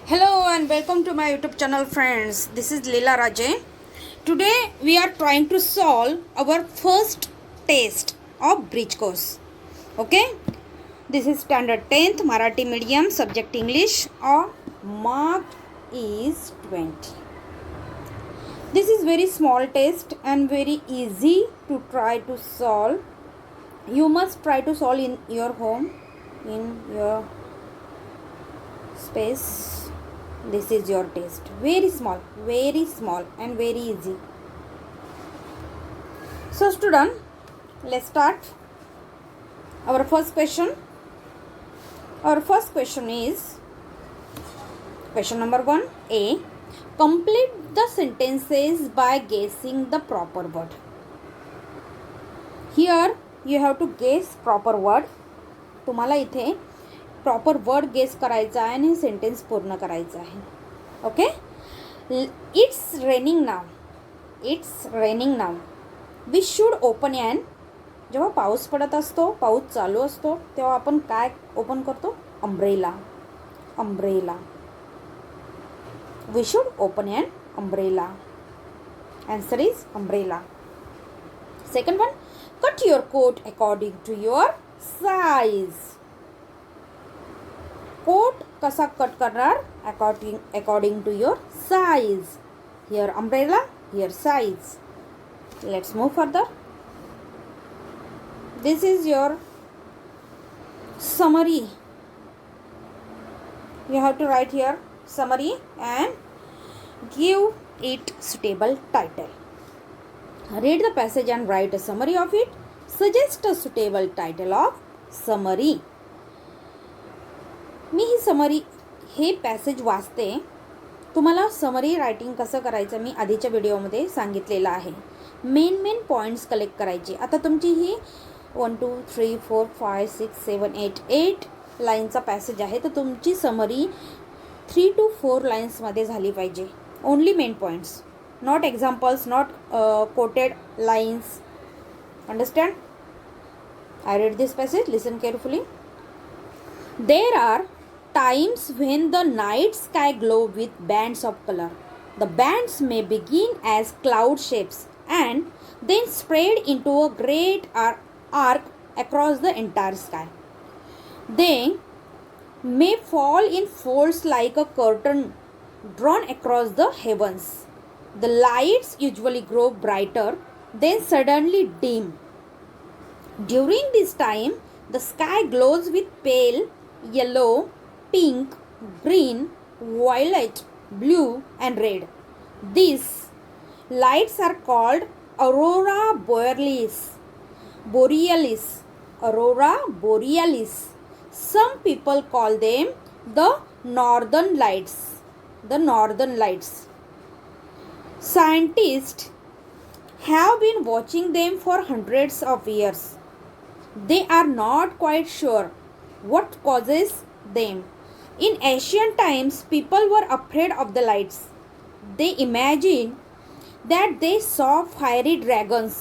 Hello and welcome to my YouTube channel, friends. This is Leela Rajay. Today we are trying to solve our first test of bridge course. Okay, this is standard 10th Marathi medium, subject English, or mark is 20. This is very small test and very easy to try to solve. You must try to solve in your home, in your space. This is your test. Very small and very easy. So student, let's start. Our first question. Our first question is question number 1. A. Complete the sentences by guessing the proper word. Here you have to guess proper word. तुम्हाला इथे proper word guess करायचा आहे आणि sentence पूर्ण करायचं आहे. Okay. It's raining now. We should open an. जेव्हा पाऊस पडत असतो, पाऊस चालू असतो, तेव्हा आपण काय ओपन करतो? Umbrella. We should open an umbrella. Answer is umbrella. Second one. Cut your coat according to your size. Coat कसा कट करणार? According to your size. Here umbrella, here size. Let's move further. This is your summary. You have to write here summary and give it suitable title. Read the passage and write a summary of it. Suggest a suitable title of summary. Me he summary हे passage वाचते. तुम्हाला summary writing कसं करायचं मी आधीच्या व्हिडिओमध्ये सांगितलेलं आहे. Main points collect करायचे. आता तुमची ही 1 2 3 4 5 6 7 8 लाईनचा पॅसेज आहे, तर तुमची समरी 3 to 4 लाईन्समध्ये झाली पाहिजे. Only main points, not examples, not coated lines. Understand? I read this passage. Listen carefully. There are times when the night sky glow with bands of color. The bands may begin as cloud shapes and then spread into a great arc across the entire sky. They may fall in folds like a curtain drawn across the heavens. The lights usually grow brighter, then suddenly dim. During this time, the sky glows with pale yellow, pink, green, violet, blue and red. These lights are called aurora borealis. Some people call them the northern lights. Scientists have been watching them for hundreds of years. They are not quite sure what causes them. In ancient times, people were afraid of the lights. They imagined that they saw fiery dragons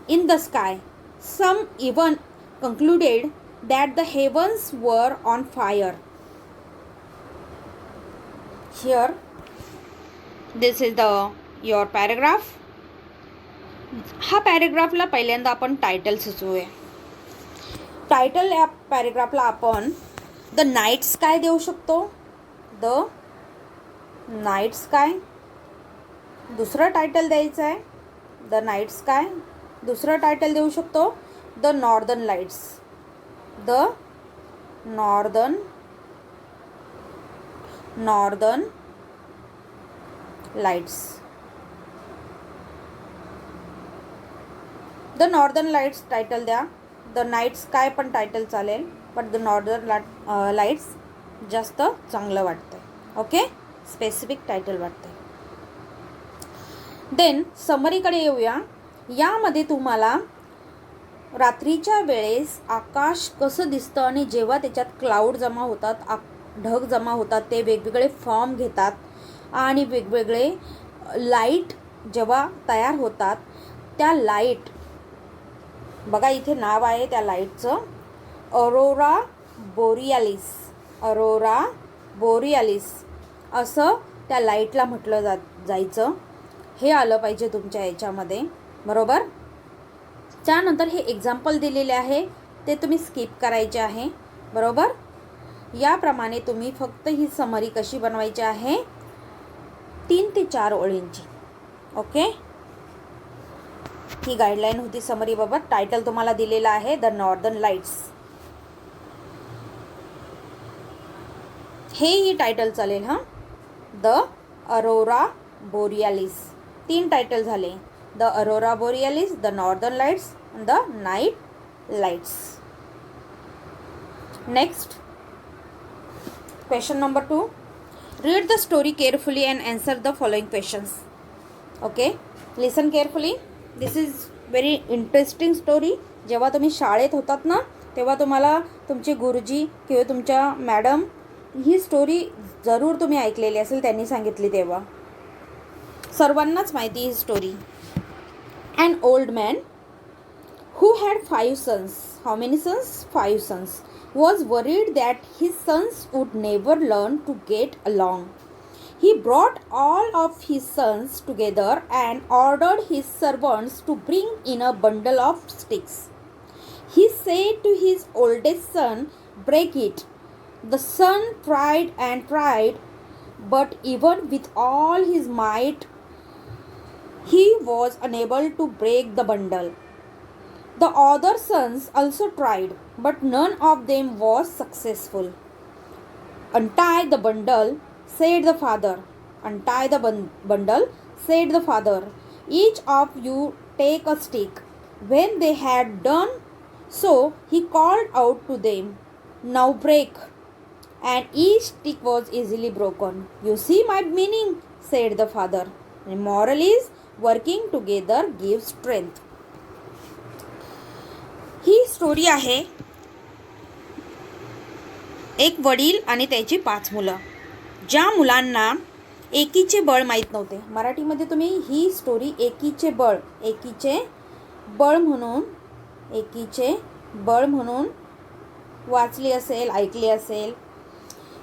in the sky. Some even concluded that the heavens were on fire. Here, this is your paragraph. हा पॅरेग्राफला पहिल्यांदा आपण title सुचवूया. Title या पॅरेग्राफला आपण the night sky देऊ शकतो. The night sky. दुसरं title द्यायचं आहे द नाईट स्काय. दुसरं टायटल देऊ शकतो the northern lights. The northern lights. The northern lights title द्या. द नाईट स्काय पण टायटल चालेल, बट द नॉर्दर्न लाईट्स जास्त चांगलं वाटतं. ओके, स्पेसिफिक टायटल वाटतं. देन समरीकडे येऊया. यामध्ये तुम्हाला रात्रीच्या वेळेस आकाश कसं दिसतं आणि जेव्हा त्याच्यात क्लाउड जमा होतात, ढग जमा होतात, ते वेगवेगळे फॉर्म घेतात आणि वेगवेगळे लाईट जेव्हा तयार होतात, त्या लाईट बघा इथे नाव आहे त्या लाईटचं, अरोरा बोरियालिस. अरोरा बोरियालिस असं त्या लाईटला म्हटलं जायचं. हे आलं पाहिजे तुमच्या याच्यामध्ये, बरोबर. त्यानंतर हे एक्झाम्पल दिलेले आहे ते तुम्ही स्किप करायचे आहे, बरोबर. याप्रमाणे तुम्ही फक्त ही समरी कशी बनवायची आहे, 3 ते 4 ओळींची. ओके, ही गाईडलाईन होती समरीबाबत. टायटल तुम्हाला दिलेला आहे द नॉर्दर्न लाईट्स. हेही टायटल चालेल हां. The Arora borealis. 3 टायटल झाले, the Arora borealis, the northern lights, the night lights. Next question number 2. Read the story carefully and answer the following questions. Okay, listen carefully. This is very interesting story. जेव्हा तुम्ही शाळेत होतात ना, तेव्हा तुम्हाला तुमचे गुरुजी किंवा तुमच्या मॅडम ही स्टोरी जरूर तुम्ही ऐकलेली असेल, त्यांनी सांगितली तेव्हा. सर्वांनाच माहिती ही story. An old man who had 5 sons, how many sons? 5 sons, was worried that his sons would never learn to get along. He brought all of his sons together and ordered his servants to bring in a bundle of sticks. He said to his oldest son, "Break it." The son tried and tried, but even with all his might, he was unable to break the bundle. The other sons also tried, but none of them was successful. "Untie the bundle," said the father. "Untie the bundle," said the father. "Each of you take a stick." When they had done so, he called out to them, "Now break." And each stick was easily broken. "You see my meaning," said the father. The moral is, working together gives strength. He story आहे एक वडील आणि त्याची 5 मुलं. ज्या मुलांना एकीचे बळ माहीत नव्हते. मराठीमध्ये तुम्ही ही स्टोरी एकीचे बळ म्हणून वाचली असेल, ऐकली असेल.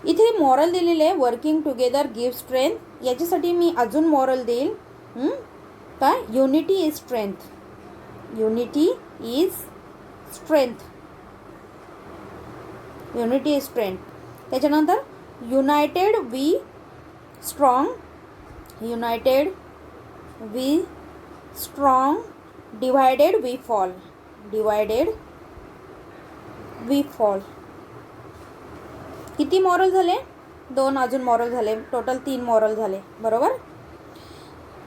इथे मॉरल दिलेले आहे, वर्किंग टुगेदर गिव्ह स्ट्रेंथ. याच्यासाठी मी अजून मॉरल देईल. काय? Unity is strength. Unity is strength. Unity is strength. त्याच्यानंतर united we strong. United we strong. Divided we fall. Divided we fall. किती मॉरल झाले? 2 अजून मॉरल झाले. टोटल 3 मॉरल झाले, बरोबर.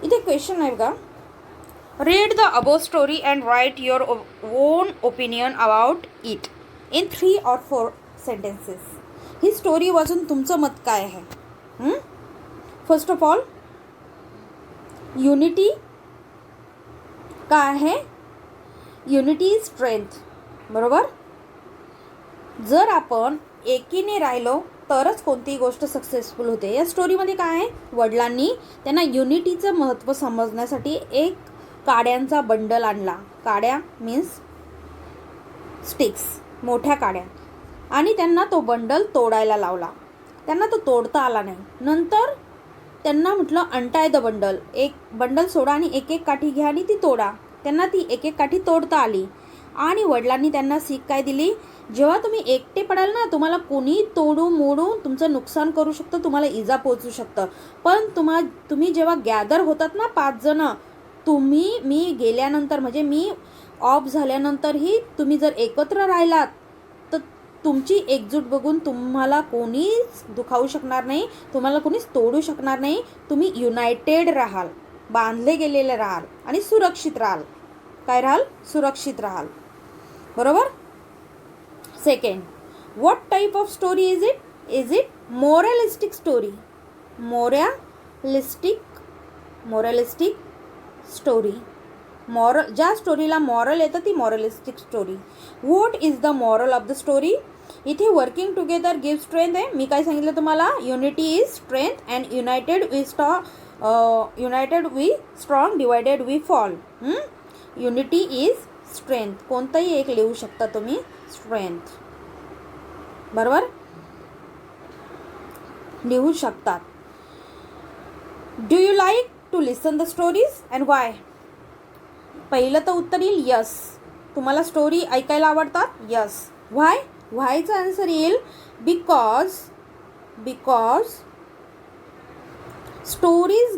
इथे क्वेश्चन आहे बघा. Read the above story and write your own opinion about it in 3 or 4 sentences. ही स्टोरी वाचून तुमचं मत काय आहे? फर्स्ट ऑफ ऑल, युनिटी काय आहे? युनिटी इज स्ट्रेंथ, बरोबर. जर आपण एकीने राहिलो तरच कोणतीही गोष्ट सक्सेसफुल होते. या स्टोरीमध्ये काय आहे? वडिलांनी त्यांना युनिटीचं महत्त्व समजण्यासाठी एक काड्यांचा बंडल आणला. काड्या मीन्स स्टिक्स, मोठ्या काड्या. आणि त्यांना तो बंडल तोडायला लावला. त्यांना तो तोडता आला नाही. नंतर त्यांना म्हटलं, "अनटाय द बंडल." एक बंडल सोडा आणि एक एक काठी घ्या आणि ती तोडा. त्यांना ती एक एक काठी तोडता आली. आणि वडिलांनी त्यांना सीख काय दिली? जेव्हा तुम्ही एकटे पडाल ना, तुम्हाला कोणी तोडून मोडून तुमचं नुकसान करू शकतं, तुम्हाला इजा पोचू शकतं. पण तुम्ही जेव्हा गॅदर होतात ना 5 जण, मी गेल्यानंतर म्हणजे मी ऑफ झाल्यानंतरही तुम्ही जर एकत्र राहिलात तर तुमची एकजूट बघून तुम्हाला कोणीच दुखावू शकणार नाही, तुम्हाला कोणीच तोडू शकणार नाही. तुम्ही युनायटेड राहाल, बांधले गेलेले राहाल आणि सुरक्षित राहाल. काय राहाल? सुरक्षित राहाल, बरोबर. Second, what type of story is it? Is it moralistic story? Moralistic story. ज्या स्टोरीला मॉरल येतं ती moralistic story. What is the moral of the story? इथे वर्किंग टुगेदर गिव्ह स्ट्रेंथ आहे. मी काय सांगितलं तुम्हाला? Unity is strength and united we strong, divided we fall. Unity is strength. कोणतंही एक लिहू शकता तुम्ही. स्ट्रेंथ, बरोबर. लिहू शकतात. Do you like to listen the stories and why? पहिलं तर उत्तर येईल यस. तुम्हाला स्टोरी ऐकायला आवडतात? यस. व्हाय? व्हायचा आन्सर येईल because stories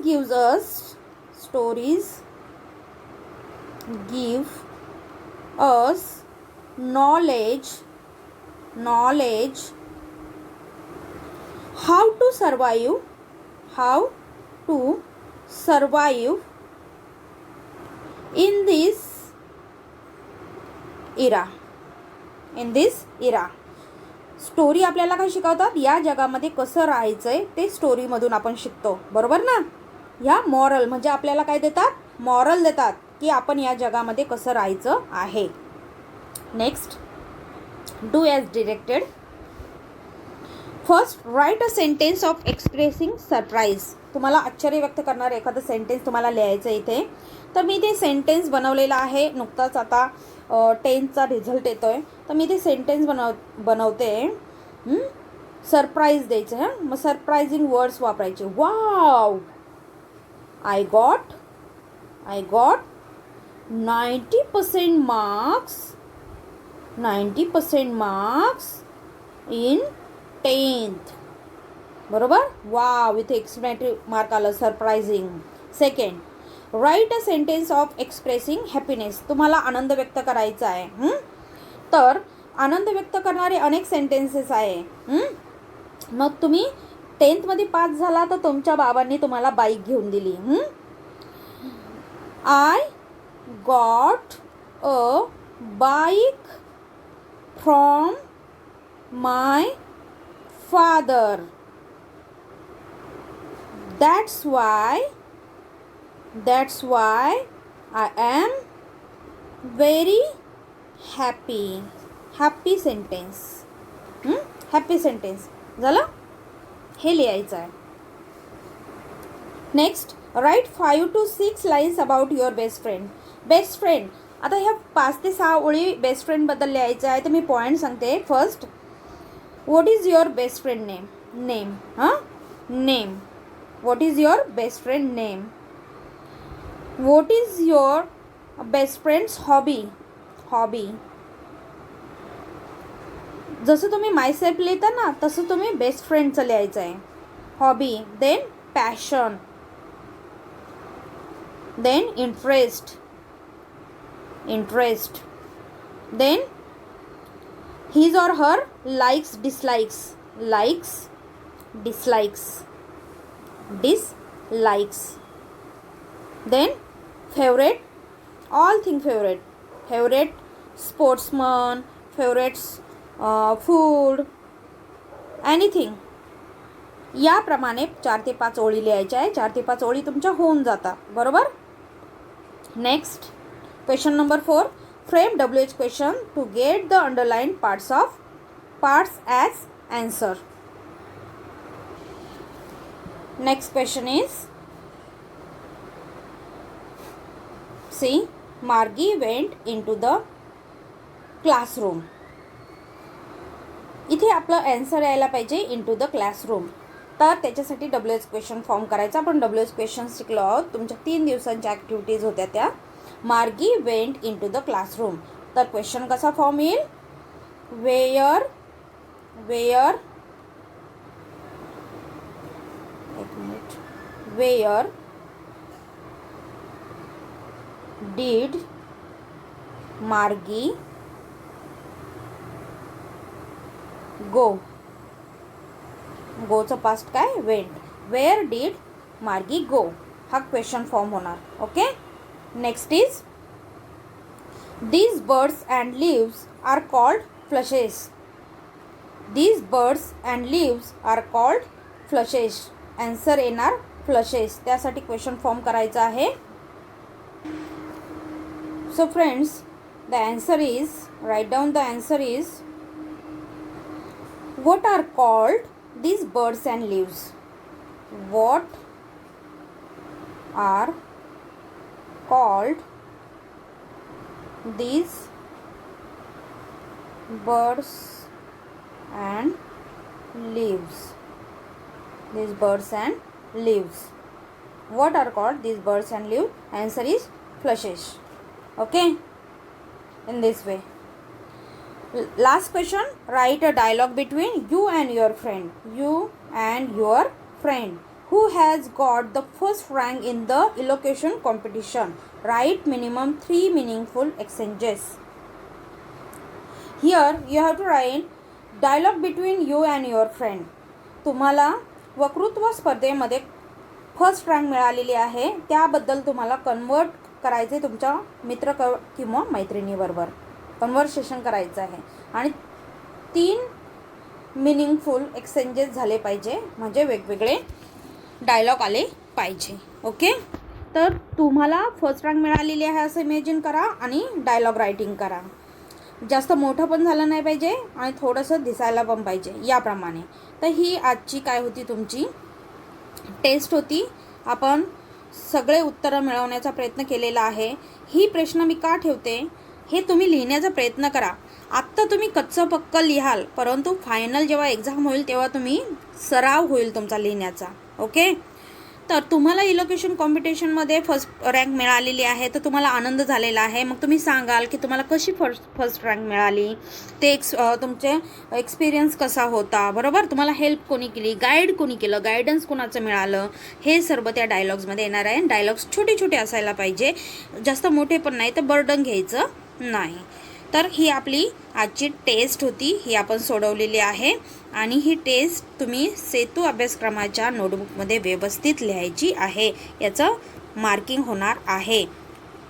give us knowledge how to survive in this era. Story आपल्याला काय शिकवतात? या जगामध्ये कसं राहायचंय ते स्टोरीमधून आपण शिकतो, बरोबर ना? ह्या मॉरल म्हणजे आपल्याला काय देतात? मॉरल देतात की आपण या जगामध्ये कसं राहायचं आहे. Next, do as directed. First, right a sentence of expressing surprise. तुम्हाला आश्चर्य व्यक्त करणारं एखादं सेंटेन्स तुम्हाला लिहायचं इथे. तर मी ते सेंटेन्स बनवलेलं आहे. नुकताच आता 10th रिझल्ट येतो आहे, तर मी ते सेंटेन्स बनवते. सरप्राईज द्यायचं आहे. मग सरप्रायझिंग वर्ड्स वापरायचे. Wow, I got 90% marks in 10th. बरोबर? वाव, इथे एक्सप्लेनेटरी मार्क आलं. Surprising. Second, right a sentence of expressing happiness. तुम्हाला आनंद व्यक्त करायचा आहे. तर आनंद व्यक्त करणारे अनेक सेंटेन्सेस आहे. मग तुम्ही 10th मध्ये पास झाला तर तुमच्या बाबांनी तुम्हाला बाईक घेऊन दिली. I got a bike from my father. That's why I am very happy. Happy sentence. Happy sentence झालं. हे लिहायचं आहे. Next, write 5 to 6 lines about your best friend. Best friend, आता ह्या 5 ते 6 ओळी बेस्ट फ्रेंडबद्दल लिहायचं आहे. तर मी पॉईंट सांगते. First, what is your best friend name. Name. What is your best friend name? What is your best friend's hobby? जसं तुम्ही मायसेल्फ लिहिता ना, तसं तुम्ही बेस्ट फ्रेंडचं लिहायचं आहे. Hobby, then passion, then interest, then his or her likes, dislikes, then favorite, all thing favorite sportsman, favorites, food, anything. याप्रमाणे 4 ते 5 ओळी लिहायच्या आहे. 4 ते 5 ओळी तुमच्या होऊन जातात, बरोबर. Next, question number 4, frame WH question to get the underline parts as answer. Next question is, see, Margie went into the classroom. इथे आपलं आन्सर यायला पाहिजे into the classroom. तर त्याच्यासाठी WH क्वेश्चन फॉर्म करायचा. आपण WH क्वेश्चन शिकलो आहोत. तुमच्या 3 दिवसांच्या ॲक्टिव्हिटीज होत्या त्या. Margie went into the classroom. तर क्वेश्चन कसा फॉर्म येईल? Where did Margie go? गोचं पास्ट काय? Went. Where did Margie go? हा क्वेश्चन फॉर्म होणार. Okay. Next is, these birds and leaves are called flushes. These birds and leaves are called flushes. Answer येणार flushes. त्यासाठी question form करायचा आहे. So friends, the answer is, write down the answer is, what are called these birds and leaves? What are called these birds and leaves? these birds and leaves. What are called these birds and leaves? Answer is flushes. Okay, in this way. Last question, write a dialogue between you and your friend. You and your friend. Who has got the first rank in the elocution competition? Write minimum 3 meaningful exchanges. Here you have to write dialogue between you and your friend. तुम्हाला वक्तृत्व स्पर्धेमध्ये first rank मिळालेली आहे, त्याबद्दल तुम्हाला convert करायचे तुमच्या मित्र किंवा मैत्रिणीबरोबर कन्व्हर्सेशन करायचं आहे आणि 3 मिनिंगफुल एक्सचेंजेस झाले पाहिजे, म्हणजे वेगवेगळे डायलॉग आले पाहिजे. ओके, तर तुम्हाला फर्स्ट रँक मिळालेली आहे असं इमॅजिन करा आणि डायलॉग रायटिंग करा. जास्त मोठं पण झालं नाही पाहिजे आणि थोडंसं दिसायला पण पाहिजे याप्रमाणे. तर ही आजची काय होती तुमची टेस्ट होती. आपण सगळे उत्तरं मिळवण्याचा प्रयत्न केलेला आहे. ही प्रश्न मी का ठेवते, हे तुम्ही लिहिण्याचा प्रयत्न करा. आत्ता तुम्ही कच्चं पक्क लिहाल, परंतु फायनल जेव्हा एक्झाम होईल तेव्हा तुम्ही सराव होईल तुमचा लिहिण्याचा. ओके, तर तुम्हाला इलोक्युशन कॉम्पिटिशनमध्ये फर्स्ट रँक मिळालेली आहे, तर तुम्हाला आनंद झालेला आहे. मग तुम्ही सांगाल की तुम्हाला कशी फर्स्ट रँक मिळाली, ते तुमचे एक्सपिरियन्स कसा होता, बरोबर, तुम्हाला हेल्प कोणी केली, गाईड कोणी केलं, गायडन्स कोणाचं मिळालं, हे सर्व त्या डायलॉग्समध्ये येणार आहे. डायलॉग्स छोटे छोटे असायला पाहिजे, जास्त मोठे पण नाही, तर बर्डन घ्यायचं नाही. तर ही आपली आजची टेस्ट होती, ही आपण सोडवलेली आहे आणि ही टेस्ट तुम्ही सेतू अभ्यासक्रमाच्या नोटबुकमध्ये व्यवस्थित लिहायची आहे. याचं मार्किंग होणार आहे.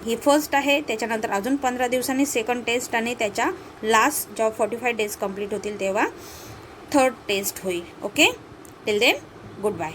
ही फर्स्ट आहे, त्याच्यानंतर अजून 15 दिवसांनी सेकंड टेस्ट आणि त्याच्या लास्ट जेव्हा 45 डेज कंप्लीट होतील तेव्हा थर्ड टेस्ट होईल. Okay, till then good bye.